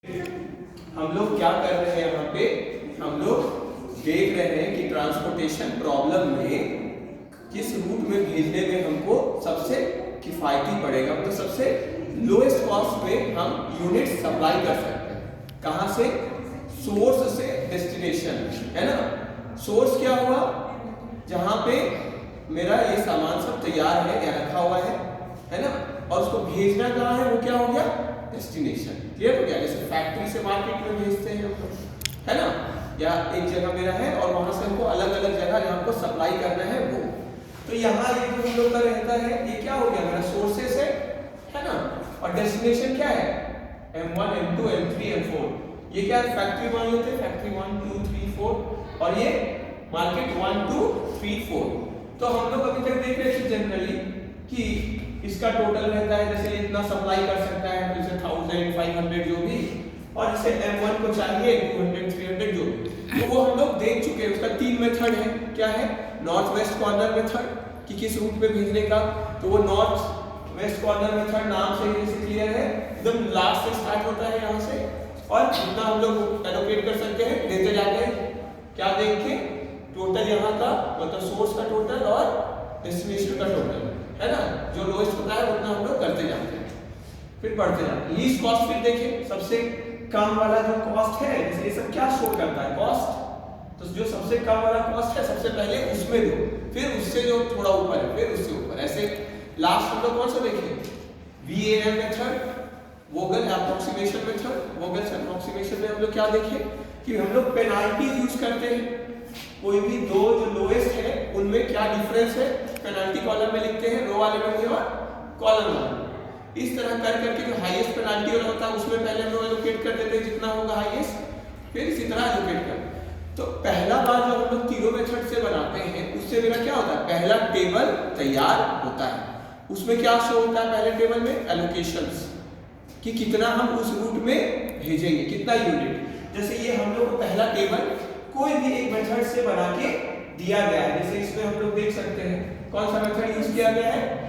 हम लोग क्या कर रहे हैं यहाँ पे, हम लोग देख रहे हैं कि ट्रांसपोर्टेशन प्रॉब्लम में किस रूट में भेजने में हमको सबसे किफायती पड़ेगा, मतलब सबसे लोएस्ट कॉस्ट में हम यूनिट सप्लाई कर सकते हैं। कहाँ से? सोर्स से डेस्टिनेशन, है ना। सोर्स क्या हुआ? जहाँ पे मेरा ये सामान सब तैयार है या रखा हुआ है ना, और उसको भेजना कहाँ है, वो क्या हो गया? डेस्टिनेशन। क्लियर हो गया? जैसे फैक्ट्री से मार्केट में भेजते हैं हम, है ना, या एक जगह मेरा है और वहां से हमको अलग अलग जगह जहाँ हमको सप्लाई करना है वो। तो यहाँ ये जो हम लोग का रहता है, ये क्या हो गया? मेरा सोर्सेस है ना, और डेस्टिनेशन क्या है? M1 M2 M3 M4। ये क्या है? फैक्ट्री मान लेते हैं, फैक्ट्री 1 2 3 4, और ये मार्केट 1 2 3 4। तो हम लोग अभी तक देख रहे थे जनरली कि इसका टोटल रहता है, जैसे इतना सप्लाई कर सकता है, जैसे 1000 500 जो भी, और जैसे M1 को चाहिए 200 300 जो भी। तो वो हम लोग देख चुके हैं। उसका 3 मेथड है। क्या है? नॉर्थ वेस्ट कॉर्नर मेथड, कि किस रूट पे भेजने का। तो वो नॉर्थ वेस्ट कॉर्नर मेथड नाम से ही जैसे क्लियर है, एकदम लास्ट से स्टार्ट होता है यहाँ से, और जितना हम लोग एलोकेट कर सकते हैं देते जाते हैं। क्या देख के? टोटल यहाँ का, मतलब सोर्स का टोटल और डेस्टिनेशन का टोटल, है ना। जो लोएस्ट होता है उतना हम लोग करते जाते हैं, फिर बढ़ते जाते हैं। लीस्ट कॉस्ट फिर देखें, सबसे कम वाला जो कॉस्ट है, जैसे ये सब क्या शो करता है? कॉस्ट। तो जो सबसे कम वाला कॉस्ट है सबसे पहले उसमें दो, फिर उससे जो थोड़ा ऊपर है फिर उससे ऊपर, ऐसे लास्ट हम लोग कौन सा देखें? VAM method, Vogel approximation method. Vogel's approximation में हम लोग क्या देखें कि हम लोग पेनाल्टी यूज करते हैं। कोई भी दो जो लोएस्ट है उनमें क्या डिफरेंस है, पेनाल्टी कॉलम में लिखते हैं, रो वाले में और कॉलम वाले। इस तरह कर करके जो हाईएस्ट पेनाल्टी वाला होता है उसमें पहले हम लोग एलोकेट कर देते हैं जितना होगा हाईएस्ट, फिर इसी तरह एलोकेट कर। तो पहला बार जब हम लोग तीनों मेथड से बनाते हैं, उससे मेरा क्या होता है? पहला टेबल तैयार होता है। उसमें क्या शो होता है पहले टेबल में? एलोकेशंस, कि कितना हम उस रूट में भेजेंगे, कितना यूनिट। जैसे ये हम लोग को पहला टेबल कोई भी एक मेथड से बना के दिया गया है। जैसे इसमें हम लोग देख सकते हैं कौन सा मेथड यूज किया गया है?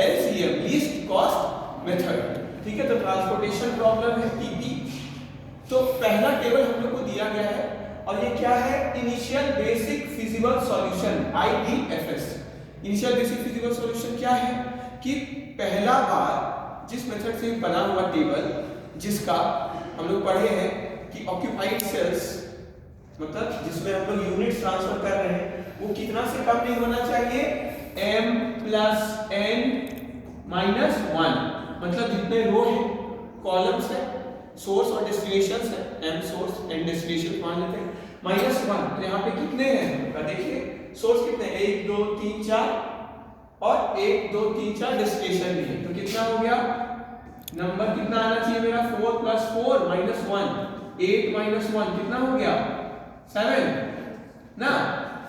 LCM, least cost method. ठीक है, तो ट्रांसपोर्टेशन प्रॉब्लम है TP। तो पहला टेबल हम लोग को दिया गया है, और ये क्या है? Initial basic feasible solution, IBFS। Initial basic feasible solution क्या है? कि पहला बार जिस मेथड से बना हुआ टेबल, जिसका हम लोग पढ़े हैं कि ऑक्यूपाइड सेल्स, मतलब जिसमें हम लोग यूनिट ट्रांसफर कर रहे हैं, वो कितना से कम नहीं होना चाहिए? M + N - 1, मतलब जितने रो है, कॉलम्स है, सोर्स और डेस्टिनेशंस है, M सोर्स N डेस्टिनेशन मान लेते हैं, -1। तो यहाँ पे कितने हैं? देखिए सोर्स कितने? 1 2 3 4, और 1 2 3 4 डेस्टिनेशन भी है। तो कितना हो गया? नंबर कितना आना चाहिए मेरा? 4 + 4 - 1, 8 - 1 कितना हो गया? 7 ना।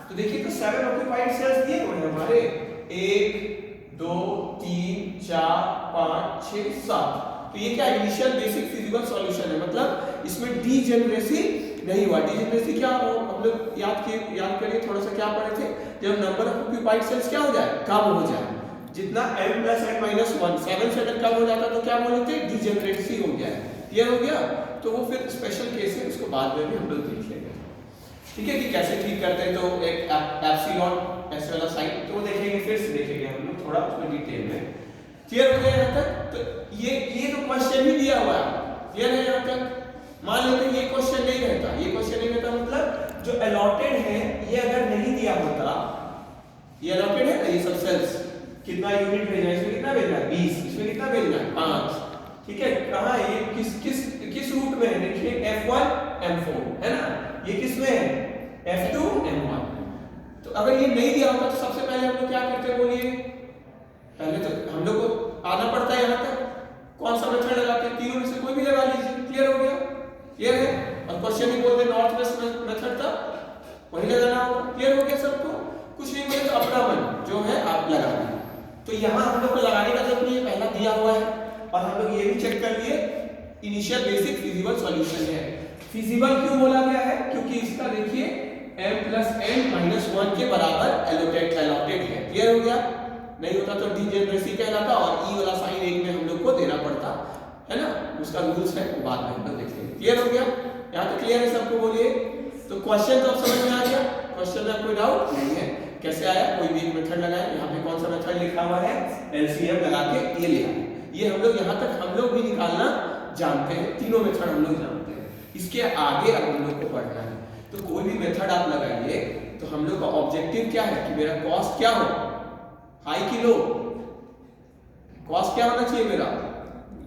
तो देखिए, तो 7 ऑक्यूपाइड सेल्स दिए हुए हैं हमारे, 1 2 3 4 5 6 7। तो ये क्या? इनिशियल बेसिक फिजिबल सॉल्यूशन है, मतलब इसमें डीजेनरेसी नहीं हुआ। डीजेनरेसी क्या हो? हम लोग याद करिए थोड़ा सा, क्या पढ़े थे? जब नंबर ऑफ ऑक्यूपाइड सेल्स क्या हो जाए? कम हो जाए। जितना M + N - 1, 7 से अगर कम हो जाता तो क्या बोलते? डीजेनरेसी हो गया है। क्लियर हो गया? तो वो फिर स्पेशल केस है, उसको बाद में भी हम लोग देख लेंगे। ठीक है, कि कैसे ठीक करते हैं। तो एक एप्सिलॉन ऐसे वाला साइन, तो वो देखेंगे, फिर से देखेंगे हम लोग थोड़ा उसमें डिटेल में। क्लियर हो गया यहाँ तक? तो ये तो क्वेश्चन ही दिया हुआ है, क्लियर है यहाँ तक? मान लेते हैं ये क्वेश्चन नहीं रहता, ये क्वेश्चन नहीं रहता, मतलब जो अलॉटेड है ये अगर नहीं दिया होता, ये अलॉटेड है ना, ये सब सेल्स, कितना यूनिट भेजना है, इसमें कितना भेजना है? 20, इसमें कितना भेजना है? 5। ठीक है, कहाँ है ये? किस रूट में है? देखिए F1 M4 है ना, ये किस में है? F2 M1। तो अगर ये नहीं दिया होता तो सबसे पहले हम लोग क्या करते हैं बोलिए? पहले तो हम लोग को आना पड़ता है यहाँ तक, कौन सा मेथड लगाते हैं? तीनों में से कोई भी लगा लीजिए। क्लियर हो गया? क्लियर है? और क्वेश्चन ही बोलते नॉर्थ वेस्ट मेथड था, वही लगाना होगा। क्लियर हो गया सबको? कुछ नहीं बोले तो अपना मन जो है आप लगा लीजिए। तो यहाँ हम लोग को लगाने का जरूरत नहीं है, पहला दिया हुआ है, और हम लोग ये भी चेक कर लिए इनिशियल बेसिक फिजिबल सॉल्यूशन है। फिजिबल क्यों बोला गया है? क्योंकि इसका देखिए M + N - 1 के बराबर एलोकेट है। क्लियर हो गया? नहीं होता तो डीजेनरेसी कहलाता, और E वाला साइन एक में हम लोग को देना पड़ता, है ना। उसका रूल्स है, बाद में हम लोग देखेंगे। क्लियर हो गया? यहाँ तक क्लियर है सबको? बोलिए। तो क्वेश्चन तो अब समझ में आ गया? क्वेश्चन में कोई डाउट नहीं है? कैसे आया? कोई भी एक मेथड लगाए। यहाँ पे कौन सा मेथड लिखा हुआ है? एलसीएम लगा के ये लिया। ये हम लोग यहाँ तक हम लोग भी निकालना जानते हैं, तीनों मेथड हम लोग जानते हैं। इसके आगे अब हम लोग को पढ़ना है। तो कोई भी मेथड आप लगाइए तो हम लोग का ऑब्जेक्टिव क्या है कि मेरा कॉस्ट क्या हो, हाई की लो? कॉस्ट क्या होना चाहिए मेरा?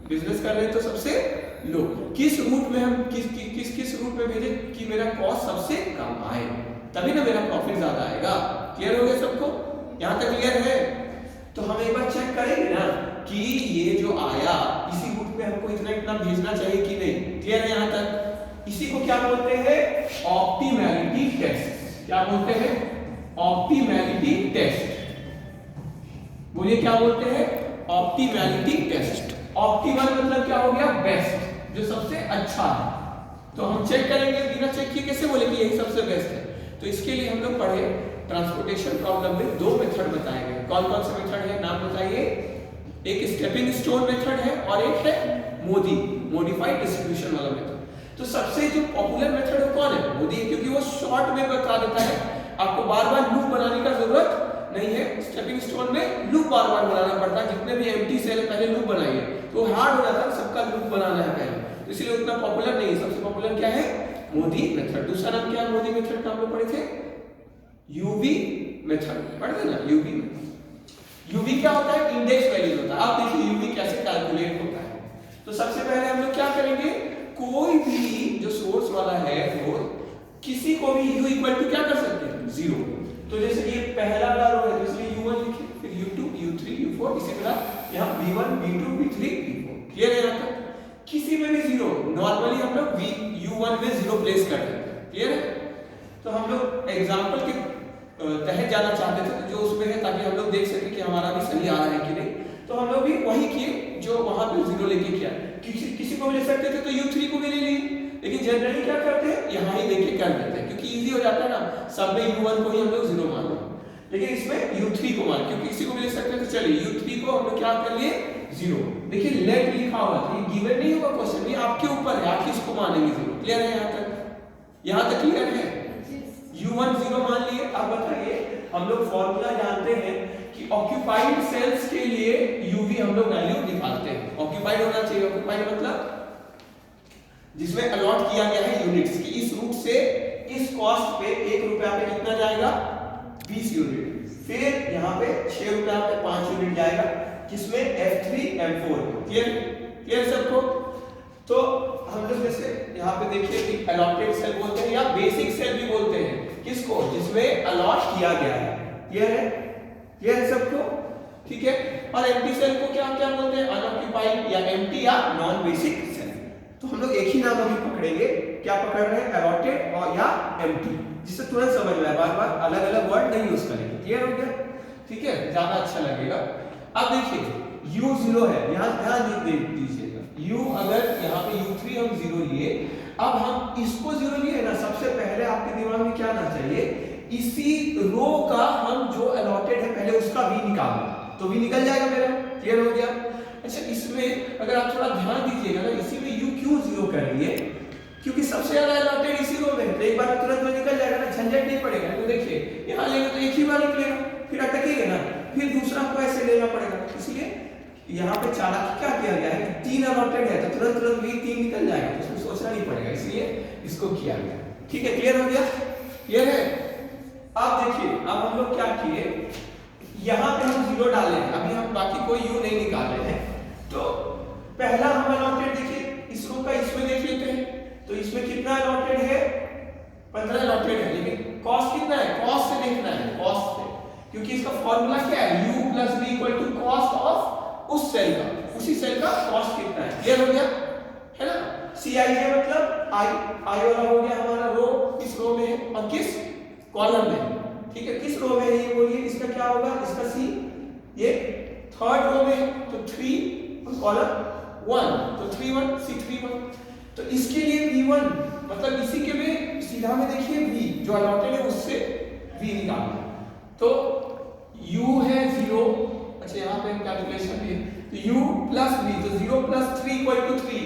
बिजनेस कर रहे हैं तो सबसे लो। किस रूट में हम किस रूट में भेजे कि मेरा कॉस्ट सबसे कम आए, तभी ना मेरा प्रॉफिट ज्यादा आएगा। क्लियर हो गया सबको? यहाँ तक क्लियर है? तो हम एक बार चेक करेंगे ना कि ये जो आया इसी रूट में हमको इतना भेजना चाहिए कि नहीं। क्लियर है यहाँ तक? इसी को क्या बोलते हैं? Optimality test. क्या बोलते हैं? Optimality test. बोलिए क्या बोलते हैं? Optimality test. ऑप्टिमल मतलब क्या हो गया? बेस्ट, जो सबसे अच्छा है। तो हम चेक करेंगे, बिना चेक किए कैसे बोले कि यही सबसे बेस्ट है? तो इसके लिए हम लोग पढ़े ट्रांसपोर्टेशन प्रॉब्लम में दो मेथड बताए गए। कौन कौन से मेथड है? नाम बताइए। एक स्टेपिंग स्टोन मेथड है और एक है मोदी, मॉडिफाइड डिस्ट्रीब्यूशन वाला मेथड। तो सबसे जो पॉपुलर मेथड है कौन है? मोदी, क्योंकि वो शॉर्ट में बता देता है, आपको बार-बार लूप बनाने का जरूरत नहीं है। स्टेपिंग स्टोन में लूप बार-बार बनाना पड़ता है, जितने भी एम्प्टी सेल है पहले लूप बनाइए, तो हार्ड हो जाता है, सबका लूप बनाना है पहले, तो इसलिए उतना पॉपुलर नहीं है। सबसे पॉपुलर क्या है? मोदी मेथड। दूसरा नाम क्या है मोदी मेथड का? हम लोग पढ़े थे यूवी मेथड, पढ़े थे ना यूवी में। यूवी क्या होता है? इंडेक्स वैल्यूज होता है। आप देखिए यूवी कैसे कैलकुलेट होता है। तो सबसे पहले हम लोग क्या करेंगे, कोई भी जो सोर्स वाला है वो किसी को भी u इक्वल टू क्या कर सकते हैं? 0। तो जैसे ये पहला वाला रो है तो इसलिए u1 लिखे, फिर u2 u3 u4, इसी तरह यहाँ v1 v2 v3 v4। Clear है यहाँ तक? किसी में भी 0, नॉर्मली हम लोग u1 में 0 प्लेस कर देते हैं। क्लियर है? तो हम लोग एग्जांपल के तहत जाना चाहते थे, तो जो उसमें है ताकि हम लोग देख सके कि हमारा भी सही आ रहा है कि नहीं। तो हम लोग भी वही किए जो वहां पे 0 लेके किया। किसी को भी ले सकते थे तो u3 को भी ले लिए, लेकिन जनरली क्या करते हैं यहाँ ही लेके कर देते हैं, क्योंकि इजी हो जाता है ना, सब में u1 को ही हम लोग 0 मान रहे हैं, लेकिन इसमें u3 को मान, क्योंकि किसी को भी ले सकते हैं। तो चलिए u3 को हम लोग क्या कर लिए? 0। देखिए लेट लिखा हुआ है, ये गिवन नहीं होगा क्वेश्चन, ये आपके ऊपर है, आप किसको मानेंगे 0। क्लियर है यहाँ तक? यहाँ तक क्लियर है? u1 0 मान लिए। अब बताइए, हम लोग फॉर्मूला जानते हैं कि ऑक्यूपाइड सेल्स के लिए यूवी हम लोग वैल्यू निकालते हैं। ऑक्यूपाइड होना चाहिए। ऑक्यूपाइड मतलब जिसमें अलॉट किया गया है यूनिट्स की, इस रूट से इस कॉस्ट पे 1 रुपया पे कितना जाएगा? 20 यूनिट। फिर यहाँ पे 6 रुपया पे 5 यूनिट जाएगा, किसमें? F3 M4। क्लियर? क्लियर सबको? तो हम लोग जैसे यहाँ पे देखिए कि अलॉटेड सेल बोलते हैं या बेसिक सेल भी बोलते हैं, किसको? जिसमें अलॉट किया गया है। क्लियर है? क्लियर है सबको? ठीक है। और एम्प्टी सेल को क्या क्या बोलते हैं? अनऑक्यूपाइड या एम्प्टी या नॉन बेसिक सेल। तो हम लोग एक ही नाम अभी पकड़ेंगे। क्या पकड़ रहे हैं? अलॉटेड और या एम्प्टी, जिससे तुरंत समझ में आए, बार-बार अलग-अलग वर्ड नहीं यूज करेंगे। क्लियर हो गया? ठीक है, ज्यादा अच्छा लगेगा। अब देखिए u0 है, यहाँ ध्यान दीजिएगा। u अगर यहाँ पे u3 हम 0 लिए, अब हम इसको 0 लिए ना, सबसे पहले आपके दिमाग में क्या आना चाहिए? इसी रो का हम जो अलॉटेड है पहले उसका v निकालना, तो v निकल जाएगा मेरा। क्लियर हो गया? अच्छा, इसमें अगर आप थोड़ा ध्यान दीजिएगा ना, इसी में u क्यों 0 कर लिए? क्योंकि सबसे ज्यादा अलॉटेड इसी रो में है, तो एक बार तुरंत में निकल जाएगा ना, झंझट नहीं पड़ेगा। तो देखिए यहाँ लेंगे तो एक ही बार निकलेगा, फिर अटकेगा ना, फिर दूसरा को ऐसे लेना पड़ेगा। इसलिए यहाँ पे चालाकी क्या किया गया है कि 3 अलॉटेड है तो तुरंत भी 3 निकल जाएगा, तो उसमें सोचना नहीं पड़ेगा, इसलिए इसको किया गया। ठीक है, क्लियर हो गया? क्लियर है? अब देखिए, अब हम लोग क्या किए, यहाँ पे हम 0 डाले हैं, अभी हम बाकी कोई u नहीं निकाले हैं। तो पहला हम अलॉटेड देखिए इस रो का, इसमें देख लेते हैं। तो इसमें कितना अलॉटेड है? 15 अलॉटेड है, लेकिन कॉस्ट कितना है? कॉस्ट से देखना है, कॉस्ट से, क्योंकि इसका फॉर्मूला क्या है? u + v = कॉस्ट ऑफ उस सेल का, उसी सेल का कॉस्ट कितना है। क्लियर हो गया? है ना? Cij मतलब i वाला हो गया हमारा रो, इस रो में है, और किस कॉलम में? ठीक है, किस रो में है ये बोलिए? इसका क्या होगा? इसका C, ये थर्ड रो में है, तो 3 और कॉलम 1, तो 3 1 C3 1। तो इसके लिए v1 मतलब इसी के में सीधा में देखिए v जो अलॉटेड है उससे v निकालना। तो u है 0, अच्छा यहाँ पे कैलकुलेशन भी है, तो u + v, तो 0 + 3 = 3,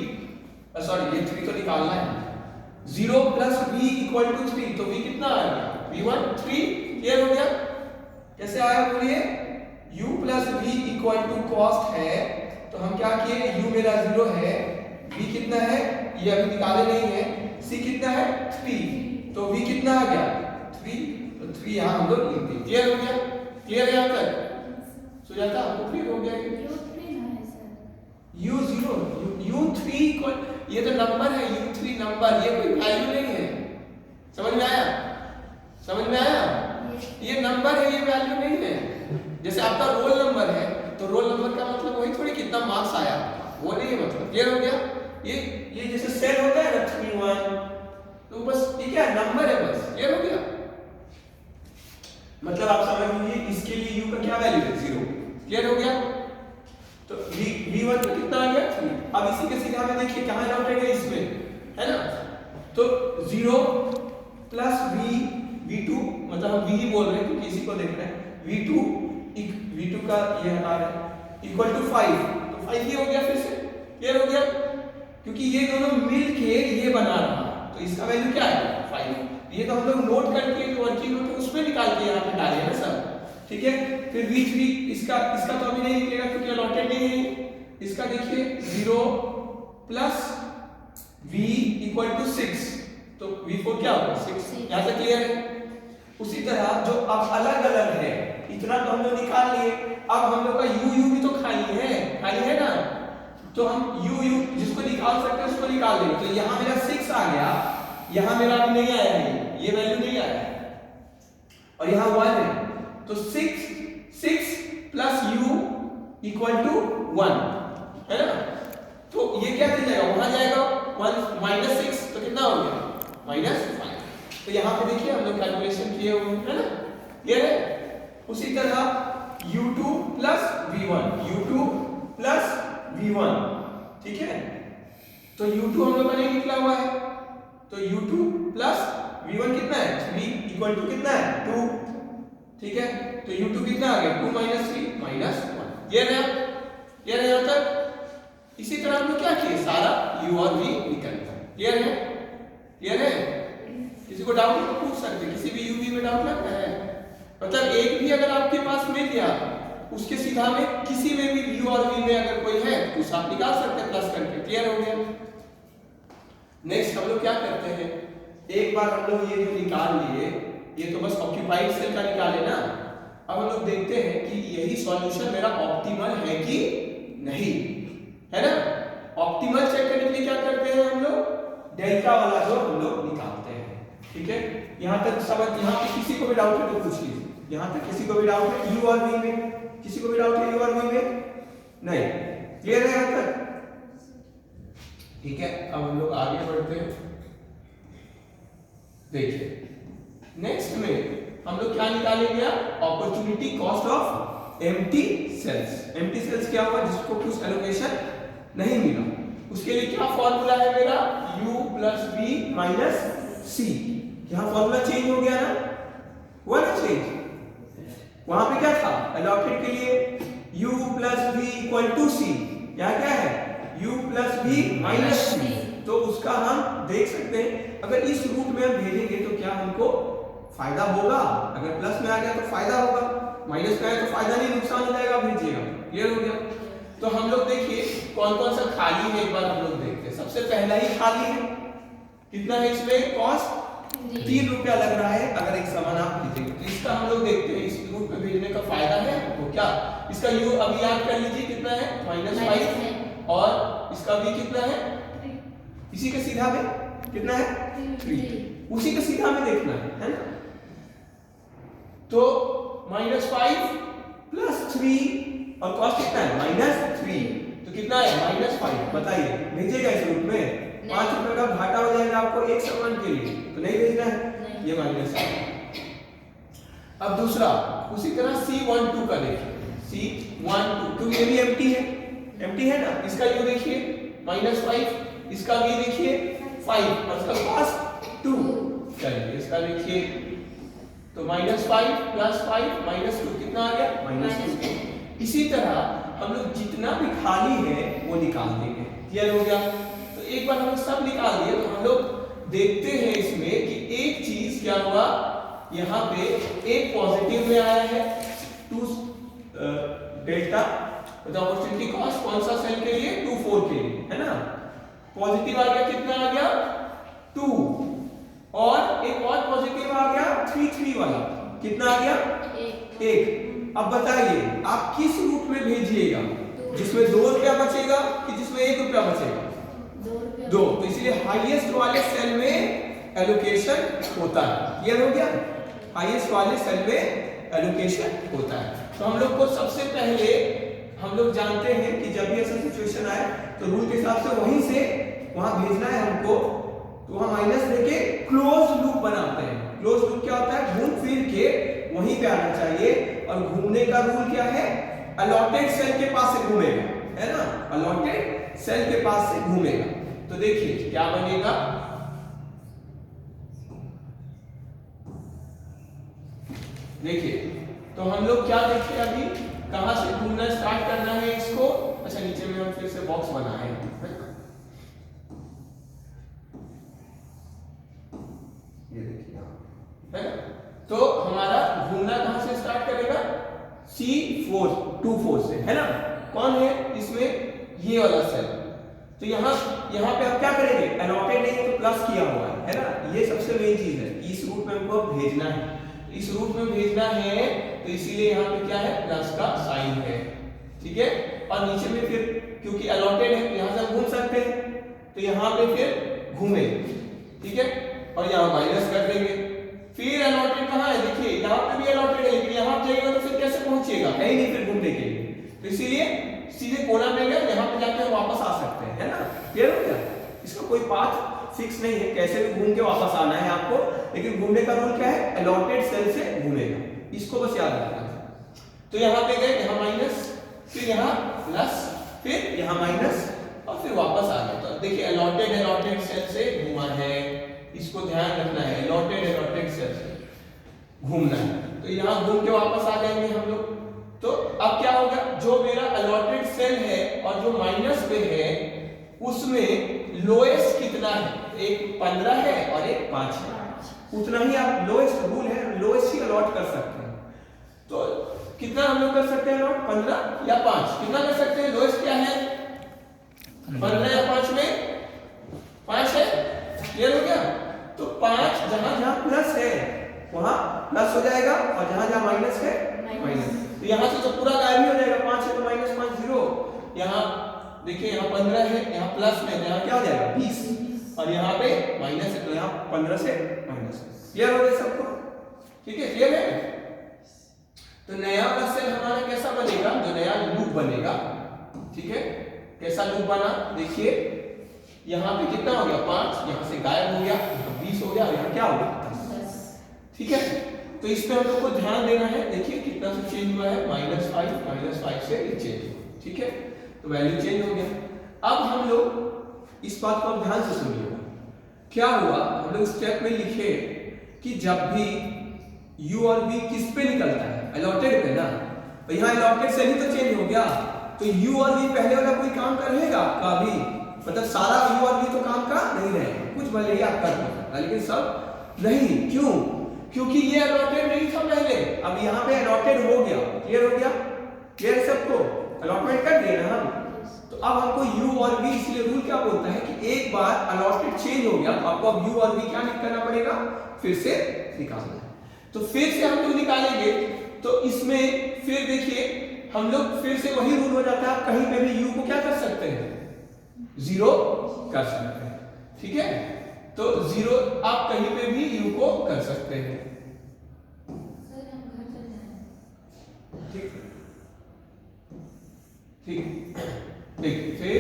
सॉरी ये 3 तो निकालना है। 0 प्लस v इक्वल टू 3, तो v कितना आएगा v1 3। क्लियर हो गया? कैसे आया बोलिए? u plus v equal to cost है, तो हम क्या किए, u मेरा 0 है, v कितना है ये अभी निकाले नहीं है, c कितना है 3, तो v कितना आ गया 3, तो 3 यहाँ हम लोग लिख दिए। क्लियर हो गया? क्लियर है यहाँ तक? सुजाता आपको क्लियर हो गया? u0 u3 इक्वल, ये तो नंबर है u3 नंबर, ये कोई वैल्यू नहीं है। समझ में आया? समझ में आया? ये नंबर है, ये वैल्यू नहीं है। जैसे आपका रोल नंबर है, तो रोल नंबर का मतलब वही थोड़ी कितना मार्क्स आया, वो नहीं है मतलब। क्लियर हो गया? ये जैसे सेल होता है ना 3 1, तो बस ये क्या नंबर है बस। क्लियर हो गया? मतलब आप समझ लीजिए इसके लिए u का क्या वैल्यू है 0। क्लियर हो गया? तो v1 तो कितना आ गया 3। अब इसी के सीधा में देखिए कहां डॉटेड है इसमें, है ना? तो 0 प्लस v2, मतलब हम v ही बोल रहे हैं क्योंकि इसी को देख रहे हैं, v2 का ये हटा रहे हैं इक्वल टू 5, तो 5 ही हो गया फिर से। क्लियर हो गया? क्योंकि ये दोनों मिल के ये बना रहा, तो इसका वैल्यू क्या है 5। ये तो हम लोग नोट करके जो वर्किंग नोट है उसमें निकाल के यहाँ पे डाले ना सब। ठीक है? फिर v3 इसका तो अभी नहीं निकलेगा क्योंकि अलॉटेड नहीं है। इसका देखिए 0 प्लस v इक्वल टू 6, तो v4 क्या होगा 6। यहाँ तक क्लियर है? उसी तरह जो अब अलग अलग है, इतना तो हम लोग निकाल लिए, अब हम लोग का u भी तो खाली है ना, तो हम u जिसको निकाल सकते हैं उसको निकाल देंगे। तो यहाँ मेरा 6 आ गया, यहाँ मेरा अभी नहीं आया है, ये वैल्यू नहीं आया है, और यहाँ 1 है, तो 6 प्लस u इक्वल टू 1, है ना? तो ये क्या चल जाएगा, वहां जाएगा 1 माइनस 6, तो कितना हो गया -5। तो यहाँ पे देखिए हम लोग कैलकुलेशन किए हुए हैं, है ना? क्लियर है? उसी तरह u2 प्लस v1, ठीक है? तो u2 हम लोग का नहीं निकला हुआ है, तो u2 प्लस v1 कितना है 3 इक्वल टू कितना है 2। ठीक है? तो u2 कितना आ गया 2 माइनस 3 -1। क्लियर है? क्लियर है यहाँ तक? इसी तरह हम लोग क्या किए, सारा u और v निकलता है। क्लियर है? क्लियर है? किसी को डाउट तो पूछ सकते, किसी भी u v में डाउट लगता है, मतलब एक भी अगर आपके पास मिल गया उसके सीधा में किसी में भी u और v में अगर कोई है तो उसे आप निकाल सकते हैं प्लस करके। क्लियर हो गया? नेक्स्ट हम लोग क्या करते हैं, एक बार हम लोग ये जो निकाल लिए, ये तो बस ऑक्यूपाइड सेल का निकाले ना। अब हम लोग देखते हैं कि यही सॉल्यूशन मेरा ऑप्टिमल है कि नहीं, है ना? ऑप्टिमल चेक करने के लिए क्या करते हैं हम लोग, डेल्टा वाला जो हम लोग निकालते हैं। ठीक है? यहाँ तक समझ, यहाँ पे किसी को भी डाउट है तो पूछ लीजिए। यहाँ तक किसी को भी डाउट है u और v में, किसी को भी डाउट है u और v में? नहीं। क्लियर है यहाँ तक? ठीक है, अब हम लोग आगे बढ़ते हैं। देखिए नेक्स्ट में हम लोग क्या निकालेंगे, opportunity cost of empty cells. Empty cells क्या हुआ, जिसको कुछ एलोकेशन नहीं मिला, उसके लिए क्या फॉर्मूला है मेरा, u plus v minus c। यहाँ फॉर्मूला चेंज हो गया ना, हुआ ना चेंज? वहां पे क्या था, अलॉटेड के लिए u plus v equal to c, यहाँ क्या है u plus v minus c। तो उसका हम देख सकते हैं, अगर इस रूट में हम भेजेंगे तो क्या हमको फायदा होगा, अगर प्लस में आ गया तो फायदा होगा, माइनस में आया तो फायदा नहीं, नुकसान हो जाएगा, भेजिएगा। क्लियर हो गया? तो हम लोग देखिए कौन कौन सा खाली है, एक बार हम लोग देखते हैं। सबसे पहला ही खाली है, कितना है इसमें कॉस्ट, 3 रुपया लग रहा है अगर एक सामान आप लीजिए, तो इसका हम लोग देखते हैं इस रूट में भेजने का फायदा है तो क्या, इसका u अभी याद कर लीजिए कितना है -5, और इसका v कितना है, इसी के सीधा में कितना है 3, उसी के सीधा में देखना है ना? तो -5 प्लस 3 और कॉस्ट कितना है -3, तो कितना है -5। बताइए भेजिएगा इस रूट में, 5 रुपए का घाटा हो जाएगा आपको एक सामान के लिए, तो नहीं भेजना है, ये माइनस है। अब दूसरा उसी तरह C12 का देखिए, C12 क्योंकि ये भी एम्प्टी है ना, इसका u देखिए -5, इसका v देखिए 5 और इसका कॉस्ट 2। चलिए इसका देखिए, तो -5 प्लस 5 -2 कितना आ गया -2। इसी तरह हम लोग जितना भी खाली है वो निकाल देंगे। क्लियर हो गया? तो एक बार हम लोग सब निकाल दिए तो हम लोग देखते हैं इसमें कि एक चीज क्या हुआ, यहाँ पे एक पॉजिटिव में आया है 2 डेल्टा विद अपॉर्चुनिटी कॉस्ट, कौन सा सेल के लिए 2 4 के लिए, है ना। पॉजिटिव आ गया, कितना आ गया 2, और एक और पॉजिटिव आ गया 3 3 वाला, कितना आ गया 1। अब बताइए आप किस रूट में भेजिएगा, जिसमें 2 रुपया बचेगा कि जिसमें 1 रुपया बचेगा, 2। तो इसलिए हाईएस्ट वाले सेल में एलोकेशन होता है, क्लियर हो गया, हाईएस्ट वाले सेल में एलोकेशन होता है। तो हम लोग को सबसे पहले हम लोग जानते हैं कि जब भी ऐसा सिचुएशन आए तो रूल के हिसाब से वहीं से वहां भेजना है हमको, तो वहां माइनस लेके क्लोज लूप बनाते हैं। क्लोज लूप क्या होता है, घूम फिर के वहीं पे आना चाहिए, और घूमने का रूल क्या है, अलॉटेड सेल के पास से घूमेगा, है ना, अलॉटेड सेल के पास से घूमेगा। तो देखिए क्या बनेगा, देखिए तो हम लोग क्या देखते हैं अभी, कहां से घूमना स्टार्ट करना है इसको। अच्छा नीचे में हम फिर से बॉक्स बनाए हैं, ये देखिए है ना। तो हमारा घूमना कहां से स्टार्ट करेगा, C4 2 4 से, है ना। कौन है इसमें, ये वाला सेल। तो यहाँ पे हम क्या करेंगे, अलॉटेड नहीं है तो प्लस किया हुआ है ना, ये सबसे मेन चीज है, इस रूट में हमको भेजना है, इस रूट में भेजना है, तो इसीलिए यहाँ पे क्या है, प्लस का साइन है, ठीक है। और नीचे में फिर क्योंकि अलॉटेड है तो यहाँ से हम घूम सकते हैं, तो यहाँ पे फिर घूमे, ठीक है, और यहाँ माइनस कर देंगे। फिर अलॉटेड कहाँ है, देखिए यहाँ पे भी अलॉटेड है, लेकिन यहाँ जाएगा तो फिर कैसे पहुंचेगा, कहीं नहीं फिर घूमने के लिए, तो इसीलिए सीधे कोना में गया, यहाँ पे जाके हम वापस आ सकते हैं, है ना, क्लियर हो गया। इसका कोई पाथ फिक्स नहीं है, कैसे भी घूम के वापस आना है आपको, लेकिन घूमने का रूल क्या है, अलॉटेड सेल से घूमेगा, इसको बस याद रखना है। तो यहाँ पे गए, यहाँ माइनस, फिर यहाँ प्लस, फिर यहाँ माइनस, और फिर वापस आ गए। तो देखिए अलॉटेड सेल से घूमा है, इसको ध्यान रखना है, अलॉटेड सेल से घूमना है। तो यहाँ घूम के वापस आ जाएंगे हम लोग। तो अब क्या होगा, जो मेरा अलॉटेड सेल है और जो माइनस पे है उसमें लोएस्ट कितना है, एक 15 है और एक 5 है, उतना ही आप लोएस्ट रूल है, लोएस्ट ही अलॉट कर सकते हैं। तो कितना हम लोग कर सकते हैं अलॉट, 15 या 5, कितना कर सकते हैं, लोएस्ट क्या है 15 या 5 में 5 है, क्लियर हो गया। तो 5 जहां जहां प्लस है वहां प्लस हो जाएगा, और जहां जहां माइनस है माइनस, तो यहां से तो पूरा गायब ही हो जाएगा, 5 है तो -5 0, यहां देखिए यहाँ 15 है, यहाँ प्लस में, यहाँ क्या हो जाएगा 20, और यहाँ पे माइनस है तो यहाँ 15 से माइनस है, क्लियर हो गया सबको, ठीक है, क्लियर है। तो नया वाला सेल हमारा कैसा बनेगा, जो नया लूप बनेगा, ठीक है, कैसा लूप बना, देखिए यहाँ पे कितना हो गया 5, यहाँ से गायब हो गया, यहाँ 20 हो गया, और यहाँ क्या हो गया 10, ठीक है। तो इस पे हम लोग को ध्यान देना है, देखिए कितना से चेंज हुआ है, -5 से ये चेंज हुआ, ठीक है, तो वैल्यू चेंज हो गया। अब हम लोग इस बात को अब ध्यान से सुनिएगा, क्या हुआ, हम लोग स्टेप में लिखे कि जब भी u और v किस पे निकलता है, अलॉटेड पे ना, तो यहाँ अलॉटेड से ही तो चेंज हो गया, तो u और v पहले वाला कोई काम करेगा आपका भी, मतलब सारा u और v तो काम का नहीं रहेगा, कुछ भले ही आप कर सकते, लेकिन सब नहीं, क्यों, क्योंकि ये अलॉटेड नहीं था पहले, अब यहाँ पे अलॉटेड हो गया, क्लियर हो गया, क्लियर सबको, अलॉटमेंट कर दिया ना हम। तो अब हमको u और v, इसलिए रूल क्या बोलता है कि एक बार अलॉटेड चेंज हो गया तो आपको अब u और v क्या करना पड़ेगा, फिर से निकालना है। तो फिर से हम लोग निकालेंगे, तो इसमें फिर देखिए हम लोग फिर से वही रूल हो जाता है, आप कहीं पे भी u को क्या कर सकते हैं, 0 कर सकते हैं, ठीक है। तो 0 आप कहीं पे भी u को कर सकते हैं, ठीक ठीक ठीक, फिर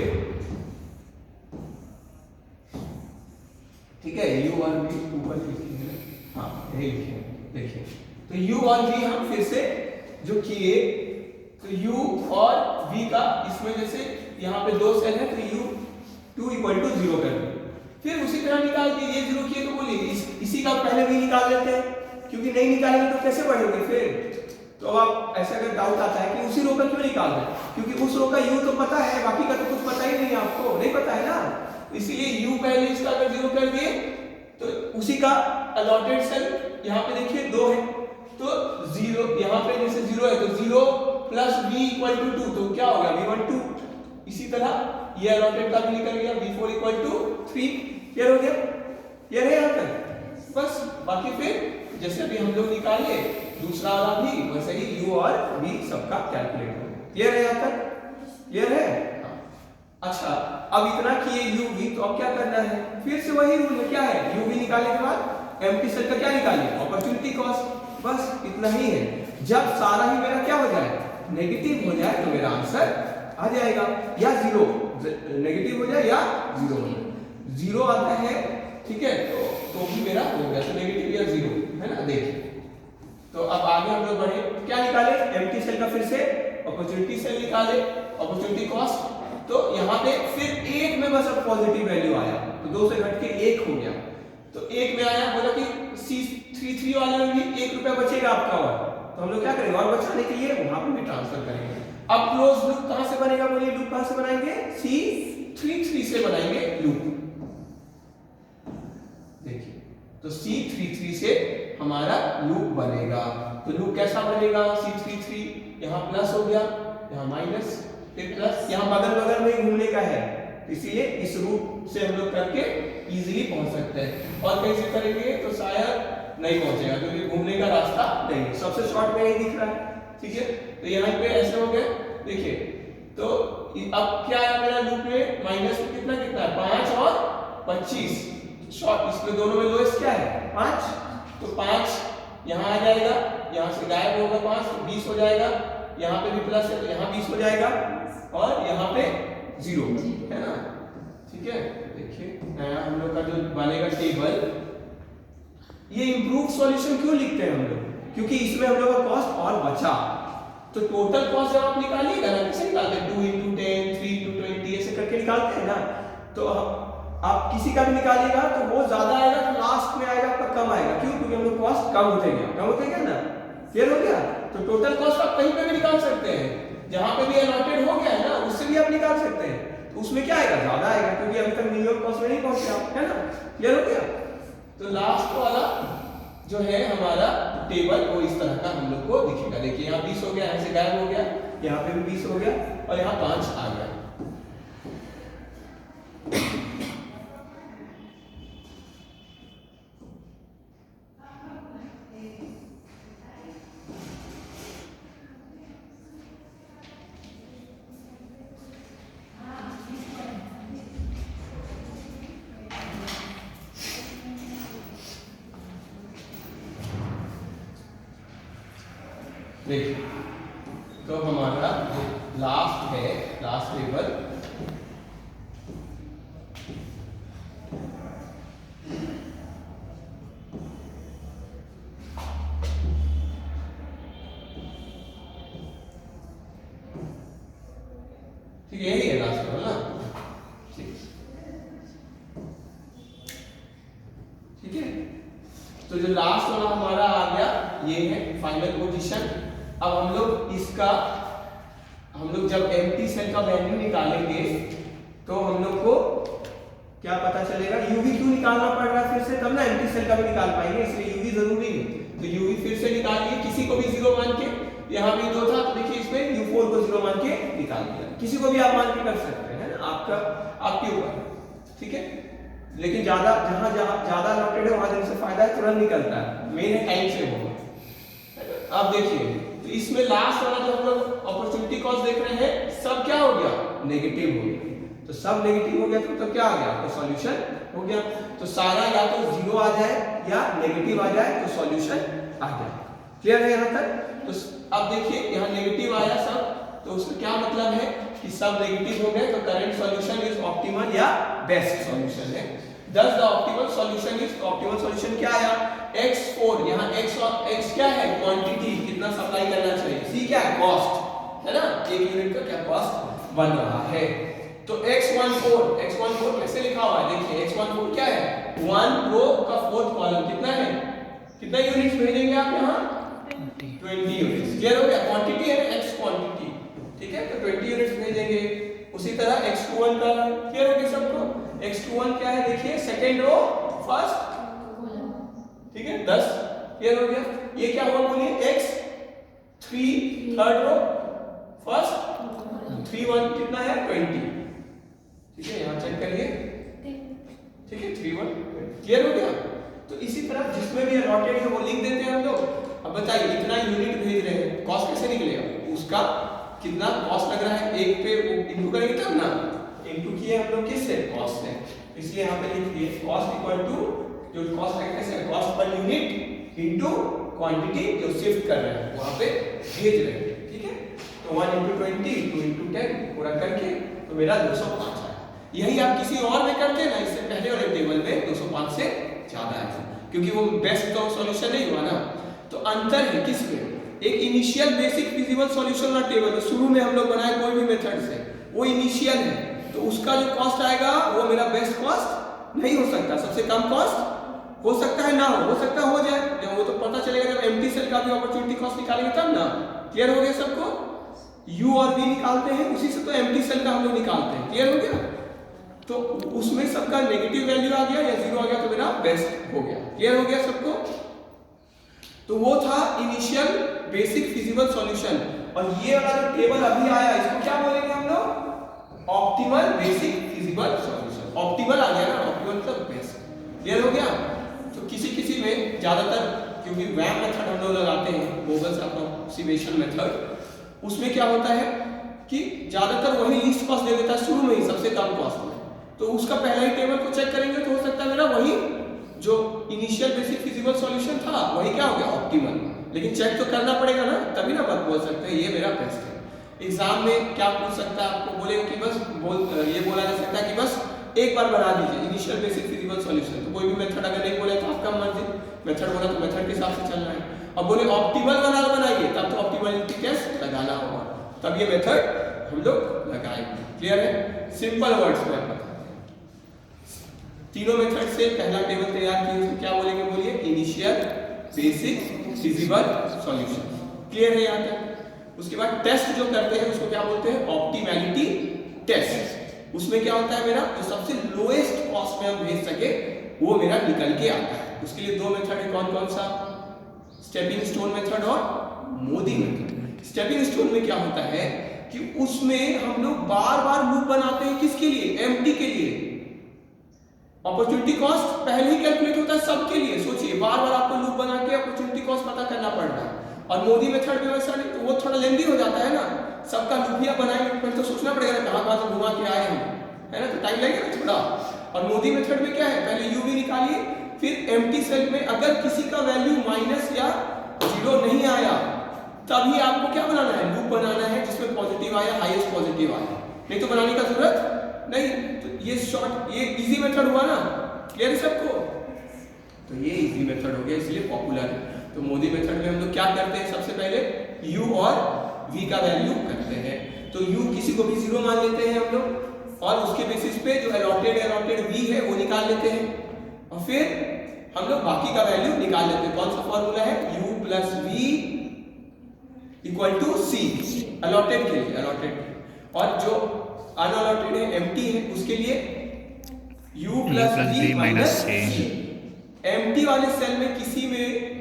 ठीक है, u और v ऊपर लिखेंगे, हाँ यही लिखेंगे, देखिए तो u और v हम फिर से जो किए, तो u और v का इसमें जैसे यहाँ पे 2 सेल है तो u2 = 0 कर दिए, फिर उसी तरह निकाल के ये 0 किए तो बोलिए इसी का पहले भी निकाल लेते हैं, क्योंकि नहीं निकालेंगे तो कैसे बढ़ोगे फिर। तो अब आप ऐसा अगर डाउट आता है कि उसी रो का क्यों निकाल रहे हैं, क्योंकि उस रो का u तो पता है, बाकी का तो कुछ पता ही नहीं है, आपको नहीं पता है ना, इसीलिए u पहले इसका अगर 0 कर दिए तो उसी का अलॉटेड सेल यहाँ पे देखिए 2 है, तो 0 यहाँ पे जैसे 0 है तो 0 प्लस v इक्वल टू 2, तो क्या होगा v1 2। इसी तरह ये अलॉटेड का भी निकल गया v4 इक्वल टू 3। क्लियर हो गया? क्लियर है यहाँ तक? बस बाकी फिर जैसे भी हम लोग निकाले दूसरा वाला भी वैसे ही u और v सबका कैलकुलेट हो। क्लियर है यहाँ तक? क्लियर है? अच्छा, अब इतना किए u v, तो अब क्या करना है? फिर से वही रूल है, क्या है? u v निकालने के बाद एम्प्टी सेल का क्या निकालिए? Opportunity cost. बस इतना ही है। जब सारा ही मेरा क्या हो जाए? नेगेटिव हो जाए तो मेरा आंसर आ जाएगा, या 0 नेगेटिव हो जाए या 0 हो जाए। 0 आता है, ठीक है, तो भी मेरा हो गया, तो नेगेटिव या 0 है ना। देखिए तो अब आगे हम लोग बढ़े, क्या निकाले? एम्प्टी सेल का फिर से अपॉर्चुनिटी सेल निकाले, अपॉर्चुनिटी कॉस्ट। तो यहाँ पे फिर एक में बस अब पॉजिटिव वैल्यू आया, तो 2 से घट के 1 हो गया, तो 1 में आया, बोला कि C33 वाले में भी 1 रुपया बचेगा आपका, और तो हम लोग क्या करेंगे? और बचाने के लिए वहां पे भी ट्रांसफर करेंगे। अब क्लोज लूप कहां से बनेगा? बोलिए लूप कहां से बनाएंगे? C33 से बनाएंगे लूप। देखिए तो C33 से हमारा लूप बनेगा, तो लूप कैसा बनेगा? C33 यहाँ प्लस हो गया, यहाँ माइनस, फिर प्लस, यहाँ बगल बगल में घूमने का है, इसीलिए इस रूट से हम लोग करके इजीली पहुंच सकते हैं। और कहीं से करेंगे तो शायद नहीं पहुंचेगा, क्योंकि घूमने का रास्ता नहीं, सबसे शॉर्ट में ही दिख रहा है, ठीक है। तो यहाँ पे ऐसे हो गया, देखिए तो अब क्या आया मेरा लूप में? माइनस में कितना कितना है? 5 और 25, शॉर्ट, इसमें दोनों में लोएस्ट क्या है? 5, तो 5 यहाँ आ जाएगा, यहाँ से गायब होगा 5, तो 20 हो जाएगा, यहाँ पे भी प्लस है तो यहाँ 20 हो जाएगा, और यहाँ पे 0 है ना, ठीक है। देखिए नया हम लोग का जो बनेगा टेबल, ये इंप्रूव सॉल्यूशन क्यों लिखते हैं हम लोग? क्योंकि इसमें हम लोग का कॉस्ट और बचा। तो टोटल कॉस्ट जब आप निकालिएगा ना, कैसे निकालते हैं? 2 × 10, 3 × 20 ऐसे करके निकालते हैं ना। तो आप किसी का भी निकालिएगा तो वो ज्यादा आएगा, तो लास्ट में आएगा आपका कम आएगा। क्यों? क्योंकि हम लोग कॉस्ट कम होते गया ना। क्लियर हो गया? तो टोटल कॉस्ट आप कहीं पे भी निकाल सकते हैं, जहां पे भी अलॉटेड हो गया है ना, उससे भी आप निकाल सकते हैं। तो उसमें क्या आएगा? ज्यादा आएगा, क्योंकि अभी तक मिनिमम कॉस्ट में नहीं पहुंचे आप, है ना। क्लियर हो गया? तो लास्ट वाला जो है हमारा टेबल, वो इस तरह का हम लोग को दिखेगा। देखिए यहाँ 20 हो गया, यहाँ से गायब हो गया, यहाँ पे भी 20 हो गया, और यहाँ 5 आ गया। देखिए तो हमारा लास्ट है, लास्ट टेबल, ठीक है, यही है लास्ट टेबल ना। ठीक है, तो जो लास्ट वाला हमारा आ गया ये है फाइनल पोजीशन। अब हम लोग जब एम्प्टी सेल का वैल्यू निकालेंगे तो हम लोग को क्या पता चलेगा? यूवी क्यों निकालना पड़ रहा है फिर से, तब ना एम्प्टी सेल का भी निकाल पाएंगे, इसलिए यूवी जरूरी है। तो यूवी फिर से निकालिए, किसी को भी 0 मान के, यहाँ भी 2 था तो देखिए इसमें U4 को 0 मान के निकाल दिया। किसी को भी आप मान के कर सकते हैं, आपका आपके ऊपर, ठीक है। लेकिन जहां ज्यादा अलॉटेड है वहां से फायदा है, तुरंत निकलता है, मेन है टाइम से होगा। अब देखिए तो इसमें लास्ट वाला जो हम लोग अपॉर्चुनिटी कॉस्ट देख रहे हैं, सब क्या हो गया? नेगेटिव हो गया। तो सब नेगेटिव हो गया तो क्या आ गया? आपका सॉल्यूशन हो गया। तो सारा या तो 0 आ जाए या नेगेटिव आ जाए तो सॉल्यूशन आ गया। क्लियर है यहाँ तक? तो अब देखिए यहाँ नेगेटिव आया सब, तो उसका क्या मतलब है कि सब नेगेटिव हो गए, तो करंट सॉल्यूशन इज ऑप्टिमल या बेस्ट सॉल्यूशन है। Thus the optimal solution is, optimal solution क्या आया? x4, यहाँ x और x क्या है? क्वांटिटी, कितना सप्लाई करना चाहिए। c क्या है? कॉस्ट, है ना, एक यूनिट का क्या कॉस्ट बन रहा है। तो x14 कैसे लिखा हुआ है? देखिए x14 क्या है? 1 रो का 4th कॉलम, कितना है? कितना यूनिट्स भेजेंगे आप यहाँ? 20 यूनिट्स। क्लियर हो गया? क्वांटिटी है ना, x क्वांटिटी, ठीक है, तो 20 यूनिट्स भेजेंगे। उसी तरह x21 का क्लियर हो गया सबको? x21 क्या है देखिए, सेकेंड रो फर्स्ट, ठीक है 10 क्लियर हो गया। ये क्या हुआ बोलिए, x3 थर्ड रो फर्स्ट, 31 कितना है 20, ठीक है यहाँ चेक करिए, ठीक है 31 क्लियर हो गया। तो इसी तरह जिसमें भी अलॉटेड है वो लिख देते हैं हम लोग। अब बताइए इतना यूनिट भेज रहे हैं, कॉस्ट कैसे निकलेगा, उसका कितना कॉस्ट लग रहा है, एक पे इनटू करेंगे तब ना, इनटू किए हम लोग किससे, कॉस्ट से, इसलिए यहाँ पे लिख दिए कॉस्ट इक्वल टू जो कॉस्ट है कैसे, cost per unit into quantity जो शिफ्ट कर रहे हैं वहां पे भेज रहे हैं, ठीक है। तो 1 × 20 2 × 10 पूरा करके तो मेरा 205 आया। यही आप किसी और में करते ना, इससे पहले वाले टेबल में 205 से ज्यादा आया, क्योंकि वो बेस्ट तो सॉल्यूशन नहीं हुआ ना। तो अंतर है किसमें, एक इनिशियल बेसिक फिजिबल सॉल्यूशन वाला टेबल शुरू में हम लोग बनाए कोई भी मेथड से, वो इनिशियल है, तो उसका जो कॉस्ट आएगा वो मेरा बेस्ट कॉस्ट नहीं हो सकता, सबसे कम कॉस्ट हो सकता है ना, हो सकता हो जाए, जब वो तो पता चलेगा जब एम्प्टी सेल का भी अपॉर्चुनिटी कॉस्ट निकालेंगे तब ना। क्लियर हो गया सबको, U और V निकालते हैं, उसी से तो एम्प्टी सेल का हम लोग निकालते हैं, क्लियर हो गया। तो उसमें सबका नेगेटिव वैल्यू आ गया या जीरो आ गया तो मेरा बेस्ट हो गया, क्लियर हो गया सबको। तो वो था इनिशियल बेसिक फिजिबल सॉल्यूशन, और ये वाला जो टेबल अभी आया इसको क्या बोलेंगे हम लोग, optimal basic feasible solution. Optimal आ गया ना, ऑप्टिमल मतलब बेस्ट, क्लियर हो गया। तो किसी में ज्यादातर क्योंकि वैम मेथड हम लोग लगाते हैं, वोगल्स अप्रोक्सीमेशन मेथड, उसमें क्या होता है कि ज्यादातर वही लीस्ट कॉस्ट दे देता है शुरू में ही सबसे कम कॉस्ट में, तो उसका पहला ही टेबल को चेक करेंगे तो हो सकता है मेरा वही जो इनिशियल बेसिक फिजिबल सॉल्यूशन था वही क्या हो गया ऑप्टिमल, लेकिन चेक तो करना पड़ेगा ना, तभी ना बात बोल सकते हैं ये मेरा बेस्ट है। एग्जाम में क्या पूछ सकता है आपको, बोलेगा कि बस ये बोला जा सकता है कि बस एक बार बना दीजिए इनिशियल बेसिक फिजिबल सॉल्यूशन, तो कोई भी मेथड अगर नहीं बोले तो आपका मर्जी, मेथड बोला तो मेथड के हिसाब से चलना है। अब बोले ऑप्टिमल बनाइए तब तो ऑप्टिमलिटी टेस्ट लगाना होगा, तब ये मेथड हम लोग लगाएंगे, क्लियर है। सिंपल वर्ड्स में बता तीनों मेथड से पहला टेबल तैयार किए उसको क्या बोलेंगे बोलिए, initial basic feasible solution, clear है यहाँ तक। उसके बाद टेस्ट जो करते हैं उसको क्या बोलते हैं, ऑप्टिमैलिटी टेस्ट। उसमें क्या होता है मेरा जो सबसे लोएस्ट कॉस्ट में हम भेज सके वो मेरा निकल के आता है। उसके लिए दो मेथड है, कौन कौन सा, स्टेपिंग स्टोन मेथड और मोदी मेथड। स्टेपिंग स्टोन में क्या होता है कि उसमें हम लोग बार बार लूप बनाते हैं, किसके लिए, एम्प्टी के लिए। अपॉर्चुनिटी कॉस्ट पहले ही कैलकुलेट होता है सबके लिए, सोचिए बार बार आपको लूप बना के अपॉर्चुनिटी कॉस्ट पता करना पड़ रहा है। और मोदी मेथड में वैसा नहीं, तो वो थोड़ा लेंदी हो जाता है ना, सबका लूपिया बनाएंगे फिर तो सोचना पड़ेगा कहाँ से घुमा के आए हम, है ना, तो टाइम लगेगा ना थोड़ा। और मोदी मेथड में क्या है, पहले यू भी निकालिए, फिर एम्प्टी सेल में अगर किसी का वैल्यू माइनस या जीरो नहीं आया तभी आपको क्या बनाना है, लूप बनाना है जिसमें पॉजिटिव आया, हाईएस्ट पॉजिटिव आया, नहीं तो बनाने का जरूरत नहीं। तो ये शॉर्ट, ये इजी मेथड हुआ ना, क्लियर है सबको। तो ये इजी मेथड हो गया इसलिए पॉपुलर है। तो मोदी मेथड में हम लोग क्या करते हैं, सबसे पहले u और v का वैल्यू करते हैं। तो u किसी को भी जीरो मान लेते हैं हम लोग, और उसके बेसिस पे जो अलॉटेड v है वो निकाल लेते हैं, और फिर हम लोग बाकी का वैल्यू निकाल लेते हैं। कौन सा फॉर्मूला है, u + v = c, अलॉटेड के लिए अलॉटेड, और जो अनअलॉटेड है एम्प्टी है उसके लिए u + v - c। एम्प्टी वाले सेल में किसी में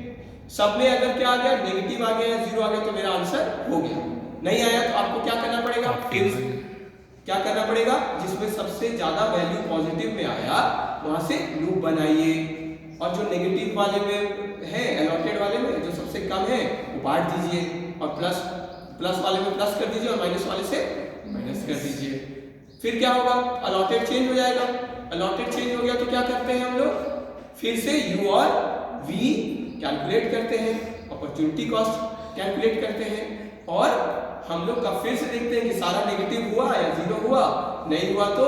सब में अगर क्या आ गया, नेगेटिव आ गया या जीरो आ गया तो मेरा आंसर हो गया। नहीं आया तो आपको क्या करना पड़ेगा, क्या करना पड़ेगा, जिसमें सबसे ज्यादा वैल्यू पॉजिटिव में आया वहां से लूप बनाइए, और जो नेगेटिव वाले में है, अलॉटेड वाले में जो सबसे कम है वो बांट दीजिए, और प्लस वाले में प्लस कर दीजिए और माइनस वाले से माइनस कर दीजिए। फिर क्या होगा, अलॉटेड चेंज हो जाएगा। अलॉटेड चेंज हो गया तो क्या करते हैं हम लोग, फिर से u और v कैलकुलेट करते हैं, अपॉर्चुनिटी कॉस्ट कैलकुलेट करते हैं, और हम लोग का फिर से देखते हैं कि सारा नेगेटिव हुआ या जीरो हुआ, नहीं हुआ तो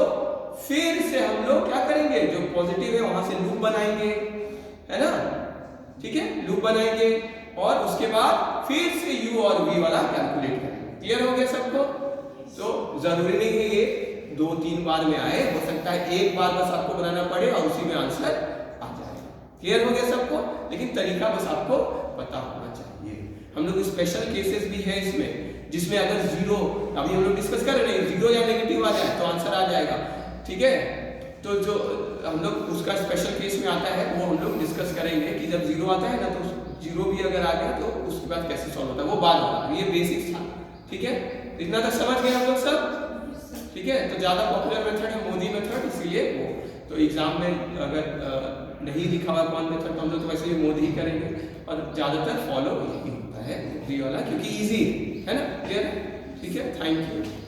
फिर से हम लोग क्या करेंगे, जो पॉजिटिव है वहां से लूप बनाएंगे, है ना, ठीक है, लूप बनाएंगे, और उसके बाद फिर से u और v वाला कैलकुलेट करेंगे। क्लियर हो गया सबको। तो जरूरी नहीं है ये 2-3 बार में आए, हो सकता है एक बार बस आपको बनाना पड़े और उसी में आंसर आ जाए। क्लियर हो गया सबको, लेकिन तरीका बस आपको पता होना चाहिए। हम लोग स्पेशल केसेस भी है इसमें, जिसमें अगर जीरो, अभी हम लोग डिस्कस कर रहे हैं, जीरो या नेगेटिव आ जाए तो आंसर आ जाएगा, ठीक है। तो जो हम लोग उसका स्पेशल केस में आता है वो हम लोग डिस्कस करेंगे कि जब जीरो आता है ना तो जीरो भी अगर आ गया तो उसके बाद कैसे सॉल्व होता है, वो बाद होगा। ये बेसिक्स था, ठीक है। इतना तक समझ गए हम लोग सब, ठीक है। तो ज़्यादा पॉपुलर मेथड है मोदी मेथड, इसीलिए वो तो एग्जाम में अगर नहीं लिखा हुआ कौन मेथड तो हम लोग तो वैसे भी मोदी ही करेंगे, और ज़्यादातर फॉलो यही होता है मोदी वाला, क्योंकि ईजी है ना, क्लियर है, ठीक है। Thank you.